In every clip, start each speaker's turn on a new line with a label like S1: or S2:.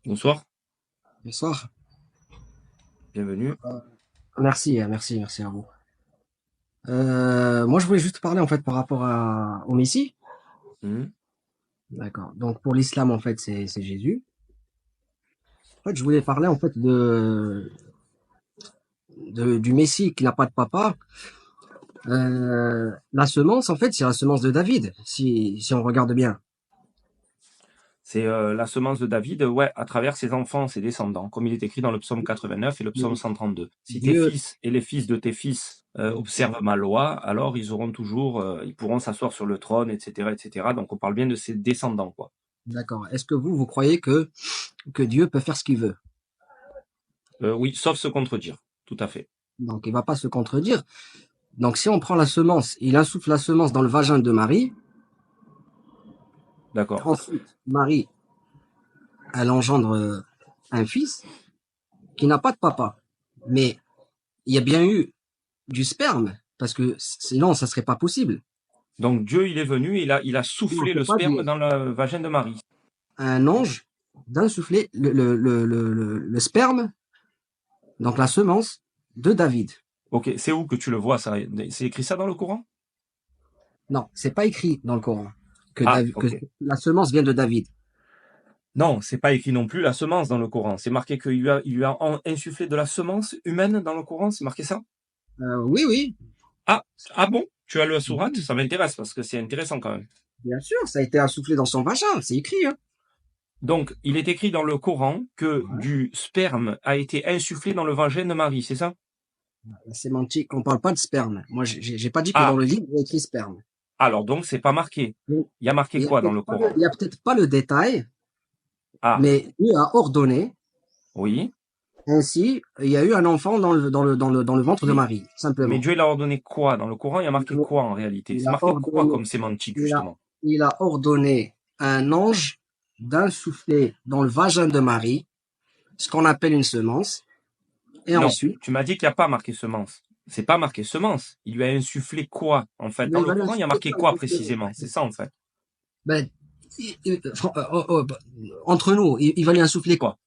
S1: Bonsoir,
S2: Bonsoir.
S1: bienvenue.
S2: Merci à vous. Moi, je voulais juste parler en fait par rapport au Messie.
S1: Mhm.
S2: D'accord. Donc pour l'islam, en fait, c'est Jésus. En fait, je voulais parler en fait du Messie qui n'a pas de papa. La semence, en fait, c'est la semence de David, si on regarde bien.
S1: C'est la semence de David, ouais, à travers ses enfants, ses descendants, comme il est écrit dans le psaume 89 et le psaume 132. Si tes
S2: Dieu,
S1: fils et les fils de tes fils observent ma loi, alors ils auront toujours, ils pourront s'asseoir sur le trône, etc., etc. Donc on parle bien de ses descendants, quoi.
S2: d'accord. Est-ce que vous croyez que Dieu peut faire ce qu'il veut?
S1: Oui, sauf se contredire, tout à fait.
S2: Donc il va pas se contredire. Donc si on prend la semence, il insuffle la semence dans le vagin de Marie.
S1: D'accord.
S2: Ensuite, Marie, elle engendre un fils qui n'a pas de papa. Mais il y a bien eu du sperme, parce que sinon, ça serait pas possible.
S1: Donc Dieu, il est venu, il a
S2: Non,
S1: soufflé le
S2: c'est pas
S1: sperme
S2: Dieu.
S1: dans le vagin de Marie.
S2: Un ange d'insuffler le sperme, donc la semence de David.
S1: Ok, c'est où que tu le vois, ça? C'est écrit ça dans le Coran?
S2: Non, c'est pas écrit dans le Coran
S1: Ah,
S2: Que
S1: ok.
S2: la semence vient de David.
S1: Non, c'est pas écrit non plus la semence dans le Coran. C'est marqué qu'il lui a insufflé de la semence humaine dans le Coran, c'est marqué ça?
S2: Oui, oui,
S1: Ah, ah bon? Tu as le sourate? Ça m'intéresse parce que c'est intéressant quand même.
S2: bien sûr, ça a été insoufflé dans son vagin, c'est écrit. Hein.
S1: Donc, il est écrit dans le Coran que
S2: Ouais.
S1: du sperme a été insufflé dans le vagin de Marie, c'est ça?
S2: La sémantique, on parle pas de sperme. Moi, j'ai pas dit que dans
S1: Ah,
S2: le livre, il y a écrit sperme.
S1: alors donc c'est pas marqué.
S2: Donc,
S1: Il y a marqué quoi dans le
S2: il
S1: Coran?
S2: y a peut-être pas le détail,
S1: Ah,
S2: mais Dieu a ordonné.
S1: oui.
S2: Ainsi, il y a eu un enfant dans le ventre de
S1: Mais,
S2: Marie,
S1: mais
S2: simplement.
S1: Dieu l'a ordonné quoi? Dans le Coran, il y a marqué quoi en réalité?
S2: Il
S1: C'est
S2: a
S1: marqué quoi
S2: ordonné,
S1: comme sémantique
S2: il a,
S1: justement?
S2: il a ordonné à un ange d'insuffler dans le vagin de Marie ce qu'on appelle une semence. Et
S1: Non,
S2: ensuite,
S1: tu m'as dit qu'il n'y a pas marqué semence. C'est pas marqué semence. Il lui a insufflé quoi, en fait? Dans
S2: il
S1: le
S2: va lui
S1: Coran, il y a
S2: insuffler
S1: marqué
S2: quoi
S1: quoi
S2: exactement?
S1: précisément? C'est ça, en fait.
S2: Ben, entre nous, il va lui insuffler quoi?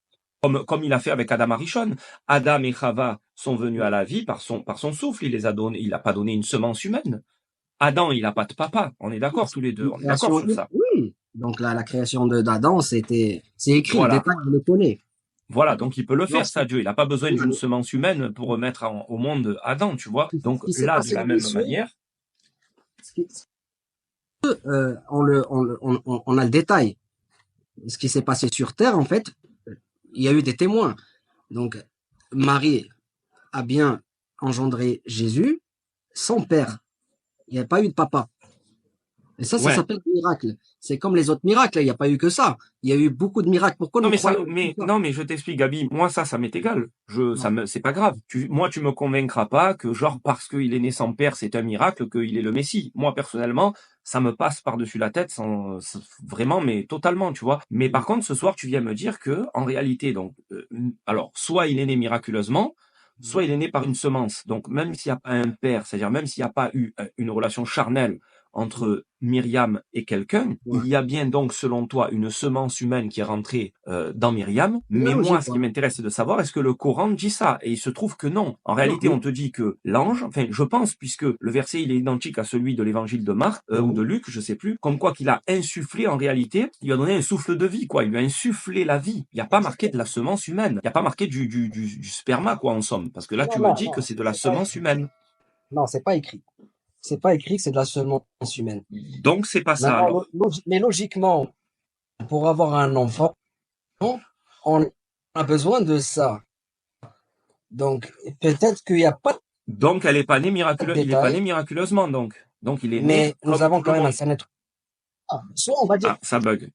S1: Quoi? Comme il a fait avec Adam Arishon. Adam et Chava sont venus à la vie par son souffle. Il les a donné, il n'a pas donné une semence humaine. Adam, il n'a pas de papa. On est d'accord tous les deux.
S2: Une
S1: On est d'accord
S2: création,
S1: sur ça.
S2: oui. Donc la création d'Adam, c'est écrit, le
S1: Voilà.
S2: détail, on le connaît.
S1: Voilà. Donc il peut le faire, ça,
S2: Lorsqu'il,
S1: Dieu. Il n'a pas besoin d'une semence humaine pour remettre au monde Adam, tu vois.
S2: ce
S1: Donc
S2: qui s'est
S1: là, de
S2: passé
S1: la
S2: dans les
S1: même
S2: cieux,
S1: manière,
S2: ce qui- on a le détail. Ce qui s'est passé sur Terre, en fait, il y a eu des témoins. Donc, Marie a bien engendré Jésus sans père. Il n'y a pas eu de papa. Et ça
S1: ouais.
S2: s'appelle un miracle. C'est comme les autres miracles. Il n'y a pas eu que ça. Il y a eu beaucoup de miracles. Pourquoi
S1: Non
S2: nous
S1: mais ça,
S2: croyons tout
S1: mais
S2: ça?
S1: non mais je t'explique, Gabi. Moi ça m'est égal.
S2: Non.
S1: C'est pas grave. Moi tu me convaincras pas que genre parce qu'il est né sans père c'est un miracle qu'il est le Messie. Moi personnellement, ça me passe par-dessus la tête vraiment, mais totalement, tu vois. Mais par contre, ce soir tu viens me dire que en réalité, donc, alors soit il est né miraculeusement, soit il est né par une semence. Donc même s'il n'y a pas un père, c'est-à-dire même s'il n'y a pas eu une relation charnelle entre Myriam et quelqu'un,
S2: Ouais.
S1: il y a bien donc selon toi une semence humaine qui est rentrée dans Myriam,
S2: C'est la
S1: mais moi
S2: logique,
S1: ce
S2: quoi.
S1: qui m'intéresse c'est de savoir est-ce que le Coran dit ça, et il se trouve que non. En
S2: Non,
S1: réalité on te dit que l'ange, enfin je pense puisque le verset il est identique à celui de l'évangile de Marc ou de
S2: non.
S1: Luc, je sais plus, comme quoi qu'il a insufflé en réalité, il lui a donné un souffle de vie, quoi, il lui a insufflé la vie. Il n'y a pas marqué de la
S2: Exactement.
S1: semence humaine, il n'y a pas marqué du sperma quoi en somme, parce que là tu
S2: Non,
S1: me
S2: non,
S1: dis que
S2: non.
S1: c'est de la
S2: C'est pas
S1: semence
S2: écrit.
S1: humaine.
S2: Non, c'est pas écrit. C'est pas écrit que c'est de la semence humaine.
S1: Donc c'est pas ça
S2: Maintenant,
S1: alors.
S2: mais logiquement, pour avoir un enfant, on a besoin de ça. Donc, peut-être qu'il n'y a pas
S1: Donc,
S2: de
S1: il est pas né
S2: détails,
S1: miraculeusement, donc. Donc, il est né
S2: mais nous
S1: comme
S2: avons
S1: tout le
S2: quand même un
S1: monde.
S2: certain être. Soit on va dire,
S1: Ah, ça bug.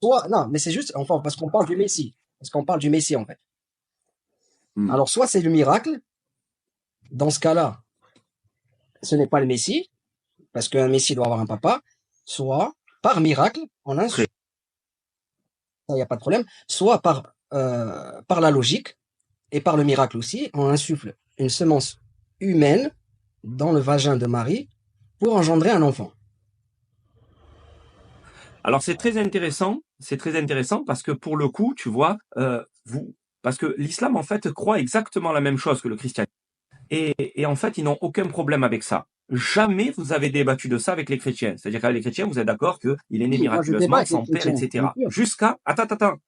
S2: soit, non, mais c'est juste, enfin, parce qu'on parle du Messie. Parce qu'on parle du Messie, en fait.
S1: Hmm.
S2: Alors, soit c'est le miracle, dans ce cas-là, ce n'est pas le Messie, parce qu'un Messie doit avoir un papa, soit, par miracle, on a
S1: Très.
S2: ça, il n'y a pas de problème, soit par la logique, et par le miracle aussi, on insuffle une semence humaine dans le vagin de Marie pour engendrer un enfant.
S1: Alors c'est très intéressant parce que pour le coup, tu vois, parce que l'islam en fait croit exactement la même chose que le christianisme. Et en fait, ils n'ont aucun problème avec ça. Jamais vous avez débattu de ça avec les chrétiens. C'est-à-dire qu'avec les chrétiens, vous êtes d'accord qu'il est né
S2: Oui, moi je débat
S1: miraculeusement,
S2: avec les
S1: sans père,
S2: chrétiens, bien
S1: etc.
S2: sûr.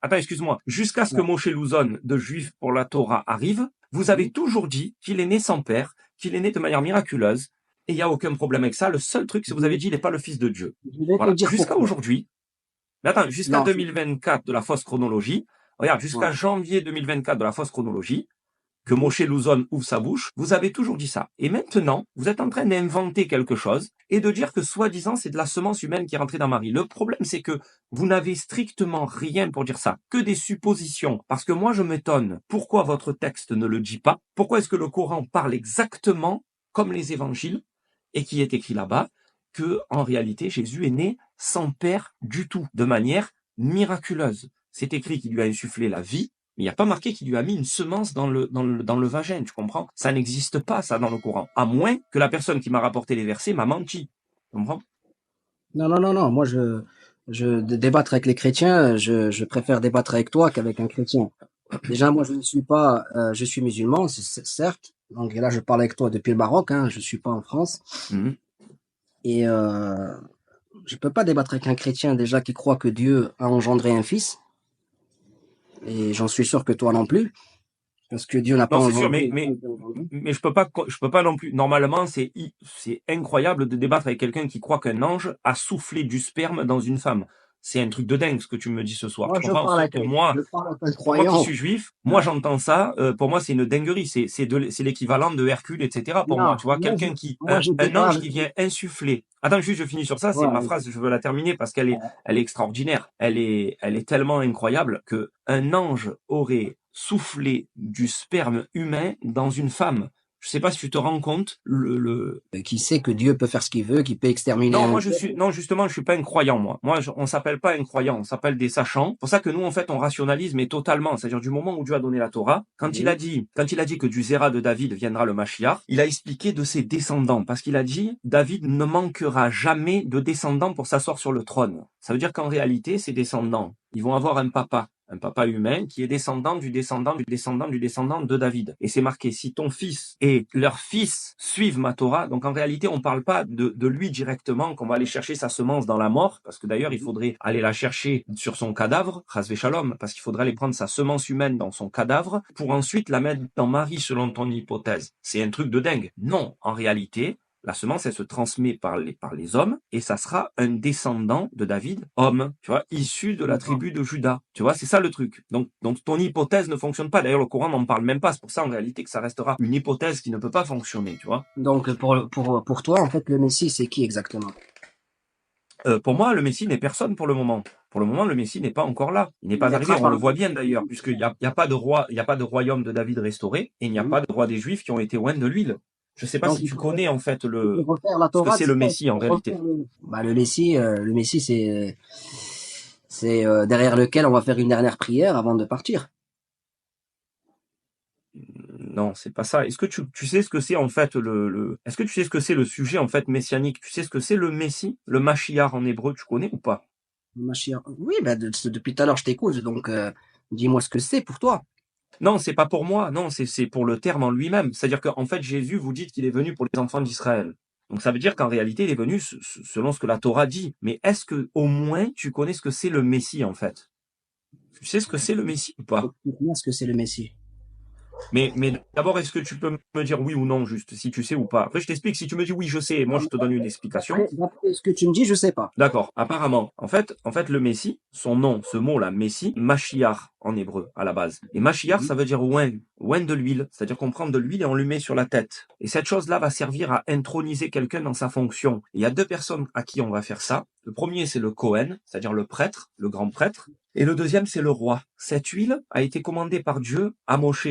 S1: Attends, excuse-moi. Jusqu'à ce que
S2: Ouais.
S1: Moshe Louzon de Juif pour la Torah arrive, vous avez
S2: Mhm.
S1: toujours dit qu'il est né sans père, qu'il est né de manière miraculeuse. Et il n'y a aucun problème avec ça. Le seul truc, c'est que vous avez dit qu'il n'est pas le fils de Dieu.
S2: Je vais te
S1: Voilà.
S2: dire
S1: Jusqu'à
S2: pourquoi.
S1: aujourd'hui. Mais attends, jusqu'à
S2: Non,
S1: 2024 de la fausse chronologie. Regarde,
S2: ouais.
S1: jusqu'à janvier 2024 de la fausse chronologie, que Moshe Louzon ouvre sa bouche, vous avez toujours dit ça. Et maintenant, vous êtes en train d'inventer quelque chose et de dire que soi-disant, c'est de la semence humaine qui est rentrée dans Marie. Le problème, c'est que vous n'avez strictement rien pour dire ça, que des suppositions. Parce que moi, je m'étonne, pourquoi votre texte ne le dit pas? Pourquoi est-ce que le Coran parle exactement comme les évangiles et qui est écrit là-bas, que en réalité, Jésus est né sans père du tout, de manière miraculeuse. C'est écrit qu'il lui a insufflé la vie, mais il n'y a pas marqué qu'il lui a mis une semence dans le vagin, tu comprends? Ça n'existe pas, ça, dans le Coran. À moins que la personne qui m'a rapporté les versets m'a menti. Tu comprends?
S2: Non, non, non, non. Moi, débattre avec les chrétiens, je préfère débattre avec toi qu'avec un chrétien. Déjà, moi, je ne suis pas, je suis musulman, certes. Donc là, je parle avec toi depuis le Maroc, hein, je suis pas en France.
S1: Mhm.
S2: Et je peux pas débattre avec un chrétien déjà qui croit que Dieu a engendré un fils. Et j'en suis sûr que toi non plus, parce que Dieu n'a pas
S1: Non, c'est sûr,
S2: engendré. Il n'a pas été engendré.
S1: mais je peux pas non plus. Normalement, c'est incroyable de débattre avec quelqu'un qui croit qu'un ange a soufflé du sperme dans une femme. C'est un truc de dingue ce que tu me dis ce soir.
S2: Moi,
S1: Tu comprends?
S2: je parle avec un
S1: Pour moi qui
S2: croyant.
S1: suis juif, moi j'entends ça, pour moi c'est une dinguerie, c'est l'équivalent de Hercule, etc. Pour moi,
S2: Non,
S1: tu vois, quelqu'un
S2: moi, je
S1: un
S2: débat
S1: ange
S2: avec.
S1: qui vient insuffler. Attends, juste je finis sur ça, c'est ma
S2: Ouais,
S1: phrase, je veux la terminer parce elle est extraordinaire. Elle est tellement incroyable que un ange aurait soufflé du sperme humain dans une femme. Je sais pas si tu te rends compte
S2: qui sait que Dieu peut faire ce qu'il veut, qu'il peut exterminer
S1: non,
S2: un
S1: moi je
S2: peuple.
S1: suis non justement je suis pas un croyant moi. On s'appelle pas un croyant, on s'appelle des sachants. C'est pour ça que nous en fait on rationalise mais totalement, c'est-à-dire du moment où Dieu a donné la Torah,
S2: Oui.
S1: quand il a dit que du Zéra de David viendra le Mashiach, il a expliqué de ses descendants parce qu'il a dit David ne manquera jamais de descendants pour s'asseoir sur le trône. Ça veut dire qu'en réalité ses descendants, ils vont avoir un papa humain qui est descendant du descendant du descendant du descendant de David. Et c'est marqué, si ton fils et leur fils suivent ma Torah, donc en réalité, on ne parle pas de lui directement, qu'on va aller chercher sa semence dans la mort, parce que d'ailleurs, il faudrait aller la chercher sur son cadavre, Chasvé Shalom, parce qu'il faudrait aller prendre sa semence humaine dans son cadavre, pour ensuite la mettre dans Marie, selon ton hypothèse. C'est un truc de dingue. Non, en réalité, la semence, elle se transmet par les hommes et ça sera un descendant de David, homme, tu vois, issu de la
S2: D'accord.
S1: tribu de Juda. Tu vois, c'est ça le truc. Donc ton hypothèse ne fonctionne pas. D'ailleurs, le Coran n'en parle même pas. C'est pour ça, en réalité, que ça restera une hypothèse qui ne peut pas fonctionner, tu vois.
S2: Donc, pour toi, en fait, le Messie, c'est qui exactement?
S1: Pour moi, le Messie n'est personne pour le moment. Pour le moment, le Messie n'est pas encore là. Il n'est
S2: Il
S1: pas arrivé.
S2: naîtra
S1: On le
S2: par.
S1: voit bien d'ailleurs, puisqu'il y a pas de roi, il y a pas de royaume de David restauré et il n'y a pas de roi des Juifs qui ont été oints de l'huile. Je sais pas
S2: Donc,
S1: si tu connais en fait
S2: il faut refaire la
S1: ce que
S2: Torah,
S1: c'est
S2: c'est
S1: le
S2: ça? Il
S1: Messie en
S2: faut
S1: réalité.
S2: refaire bah, le Messie, c'est derrière lequel on va faire une dernière prière avant de partir.
S1: Non, c'est pas ça. Est-ce que tu sais ce que c'est en fait est-ce que tu sais ce que c'est le sujet en fait messianique? Tu sais ce que c'est le Messie, le Mashiach en hébreu, tu connais ou pas?
S2: Ma chère. Oui, bah, depuis tout à l'heure, je t'écoute, donc dis-moi ce que c'est pour toi.
S1: Non, c'est pas pour moi. Non, c'est pour le terme en lui-même. C'est-à-dire qu'en fait, Jésus, vous dites qu'il est venu pour les enfants d'Israël. Donc ça veut dire qu'en réalité, il est venu selon ce que la Torah dit. Mais est-ce que au moins tu connais ce que c'est le Messie en fait? Tu sais ce que c'est le Messie ou pas?
S2: Explique-moi ce que c'est le Messie.
S1: Mais d'abord, est-ce que tu peux me dire oui ou non, juste, si tu sais ou pas? Après, je t'explique. Si tu me dis oui, je sais, moi,
S2: Non,
S1: je
S2: mais
S1: te donne une explication.
S2: d'après ce que tu me dis, je sais pas.
S1: D'accord, apparemment. En fait, le Messie, son nom, ce mot-là, Messie, Mashiach en hébreu, à la base. Et Mashiach,
S2: Mhm.
S1: ça veut dire oint, oint de l'huile. C'est-à-dire qu'on prend de l'huile et on lui met sur la tête. Et cette chose-là va servir à introniser quelqu'un dans sa fonction. Et il y a deux personnes à qui on va faire ça. Le premier, c'est le Cohen, c'est-à-dire le prêtre, le grand prêtre. Et le deuxième, c'est le roi. Cette huile a été commandée par Dieu à Moshe.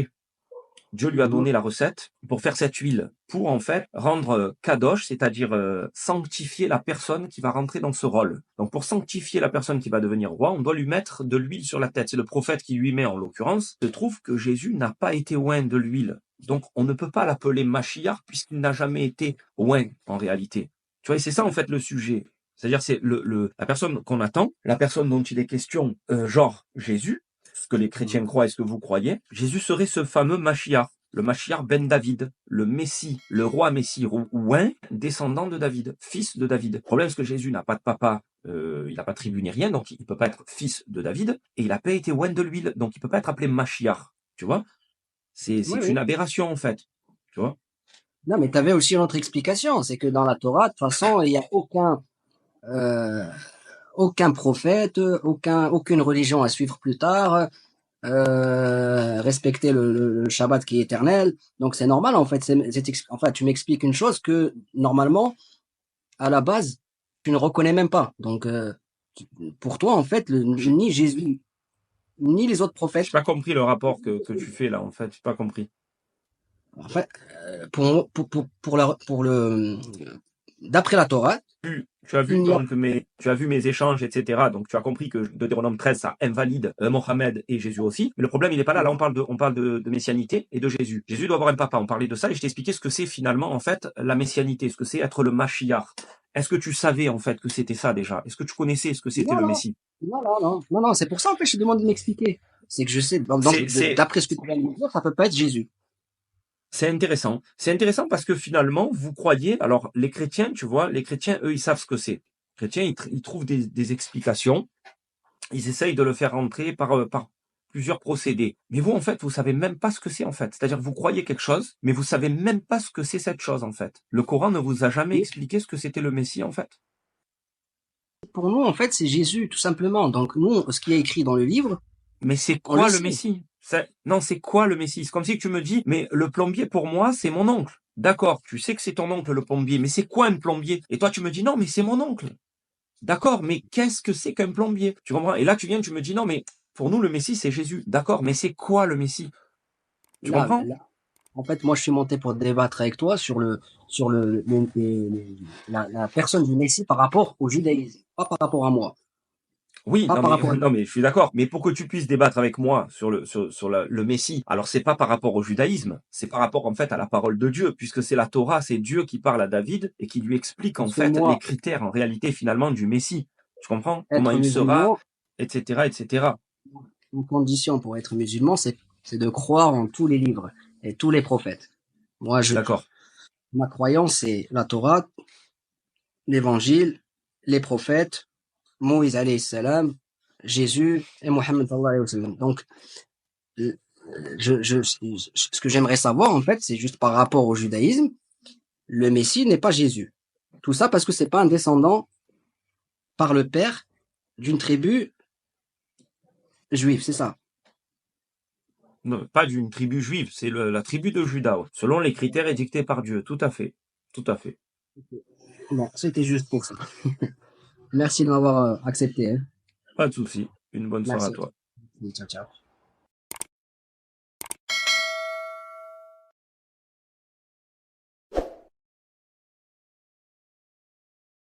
S1: Dieu lui a
S2: Mhm.
S1: donné la recette pour faire cette huile, pour en fait rendre kadosh, c'est-à-dire sanctifier la personne qui va rentrer dans ce rôle. Donc pour sanctifier la personne qui va devenir roi, on doit lui mettre de l'huile sur la tête. C'est le prophète qui lui met en l'occurrence. Il se trouve que Jésus n'a pas été oint de l'huile. Donc on ne peut pas l'appeler Mashiach puisqu'il n'a jamais été oint en réalité. Tu vois, et c'est ça en fait le sujet. C'est-à-dire, c'est la personne qu'on attend, la personne dont il est question, genre Jésus, ce que les chrétiens croient et ce que vous croyez, Jésus serait ce fameux Mashiach, le Mashiach ben David, le Messie, le roi Messie ouin, descendant de David, fils de David. Le problème, c'est que Jésus n'a pas de papa, il n'a pas de tribu ni rien, donc il peut pas être fils de David, et il n'a pas été oin de l'huile, donc il peut pas être appelé Mashiach, tu vois. C'est
S2: Oui,
S1: une
S2: oui.
S1: aberration, en fait, tu vois.
S2: Non, mais tu avais aussi une autre explication, c'est que dans la Torah, de toute façon, il n'y a euh, aucun prophète, aucune religion à suivre plus tard, respecter le Shabbat qui est éternel. Donc c'est normal en fait. Enfin, tu m'expliques une chose que normalement, à la base, tu ne reconnais même pas. Donc pour toi en fait,
S1: J'ai
S2: ni Jésus ni les autres
S1: j'ai
S2: prophètes.
S1: pas compris le rapport que tu fais là, en fait, j'ai pas compris.
S2: En fait, d'après la Torah,
S1: Tu as vu
S2: il n'y a
S1: donc tu as vu mes échanges, etc. Donc tu as compris que Deutéronome 13, ça invalide Mohammed et Jésus aussi. Mais le problème, il n'est pas là. Là, on parle de messianité et de Jésus. Jésus doit avoir un papa. On parlait de ça et je t'ai expliqué ce que c'est finalement, en fait, la messianité, ce que c'est être le Mashiach. Est-ce que tu savais, en fait, que c'était ça déjà? Est-ce que tu connaissais ce que c'était
S2: non,
S1: le
S2: non,
S1: Messie?
S2: non. C'est pour ça en fait, je te demande de m'expliquer. C'est que je sais. Donc
S1: C'est
S2: d'après ce que tu viens de me dire, ça peut pas être Jésus.
S1: C'est intéressant. C'est intéressant parce que finalement, vous croyez, alors les chrétiens, tu vois, les chrétiens, eux, ils savent ce que c'est. Les chrétiens, ils trouvent des explications, ils essayent de le faire rentrer par plusieurs procédés. Mais vous, en fait, vous savez même pas ce que c'est, en fait. C'est-à-dire, vous croyez quelque chose, mais vous savez même pas ce que c'est cette chose, en fait. Le Coran ne vous a jamais expliqué ce que c'était le Messie, en fait.
S2: Pour nous, en fait, c'est Jésus, tout simplement. Donc, nous, ce qui est écrit dans le livre,
S1: Mais c'est
S2: on le
S1: quoi le
S2: sait.
S1: Messie? Non, c'est quoi le Messie? C'est comme si tu me dis, mais le plombier, pour moi, c'est mon oncle. D'accord, tu sais que c'est ton oncle, le plombier, mais c'est quoi un plombier? Et toi, tu me dis, non, mais c'est mon oncle. D'accord, mais qu'est-ce que c'est qu'un plombier? Tu comprends? Et là, tu me dis, non, mais pour nous, le Messie, c'est Jésus. D'accord, mais c'est quoi le Messie? Tu
S2: Là,
S1: comprends?
S2: là, en fait, moi, je suis monté pour débattre avec toi sur la personne du Messie par rapport au judaïsme, pas par rapport à moi,
S1: Oui,
S2: pas
S1: non
S2: par
S1: mais
S2: rapport à
S1: non mais je suis d'accord. Mais pour que tu puisses débattre avec moi sur le Messie, alors c'est pas par rapport au judaïsme, c'est par rapport en fait à la parole de Dieu, puisque c'est la Torah, c'est Dieu qui parle à David et qui lui explique en
S2: parce que
S1: fait les
S2: moi,
S1: critères en réalité finalement du Messie. Tu comprends? Comment
S2: être
S1: il sera,
S2: musulman,
S1: etc., etc.
S2: une condition pour être musulman, c'est de croire en tous les livres et tous les prophètes. Moi,
S1: D'accord.
S2: ma croyance, c'est la Torah, l'évangile, les prophètes, Moïse alayhi salam, Jésus et Mohammed sallallahu alayhi wa sallam. Donc, ce que j'aimerais savoir, en fait, c'est juste par rapport au judaïsme, le Messie n'est pas Jésus. Tout ça parce que c'est pas un descendant par le père d'une tribu juive, c'est ça.
S1: Non, pas d'une tribu juive, c'est la tribu de Juda, ouais, selon les critères édictés par Dieu. Tout à fait. Tout à fait.
S2: Bon, c'était juste pour ça. Merci de m'avoir accepté. Hein.
S1: Pas de souci. Une bonne soirée à
S2: Merci.
S1: toi.
S2: Ciao, ciao.